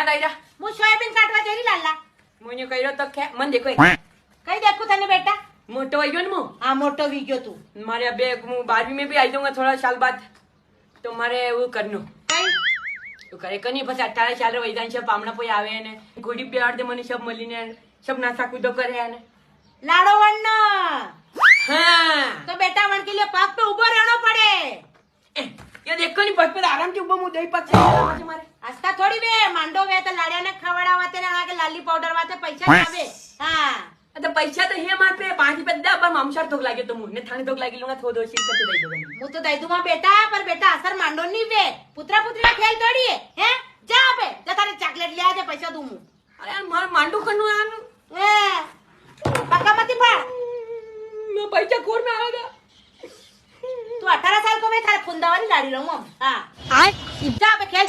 डायरा હું સોયાબીન કાટવા જઈ રહી લાલા મને કઈરો તો કે મન દેખો કઈ દેખું તને બેટા મોટો આવી ગયો ને હું આ મોટો વીગ્યો તું મારે બે હું 12वीं में भी आई जाऊंगा थोड़ा साल बाद तो मारे वो करनो કઈ तो करे कनी बस 18 साल वैदान सब पामना पोई आवे ने घोड़ी प्यार दे મને सब મળીને सब નાસા કૂદો કરે ને લાડો વણનો હા તો બેટા વણકી લે પાક पे ઉભો રહેણો પડે ये देखो नहीं बस पे आराम से उबो मु दही पक છે મારે આસ્તા થોડી બે માંડો વે તો લાડિયાને ખવડાવવા તે ના કે લાલી પાવડર વાતે પૈસા આવે હા तो पैसा तो है मार पे 5 रुपए दे पर मामशार थोक लागे तो मुंह ने थाने थोक लागी लूंगा थो दो सीट पे दे दूंगा હું તો દઈ દઉં બેટા પર બેટા અસર માંડો ની વે પુત્રા પુત્રી ખેલ તોડીએ હે જા બે જા તારે ચોકલેટ લે આજે પૈસા દઉં હું अरे यार मार मांडू करनो यार હે પકામતી પાડ मैं पैसा खोर में आएगा તું 18 साल को मैं थारे खुंदावानी लाड़ी रहूं हम हां જા બે ખેલ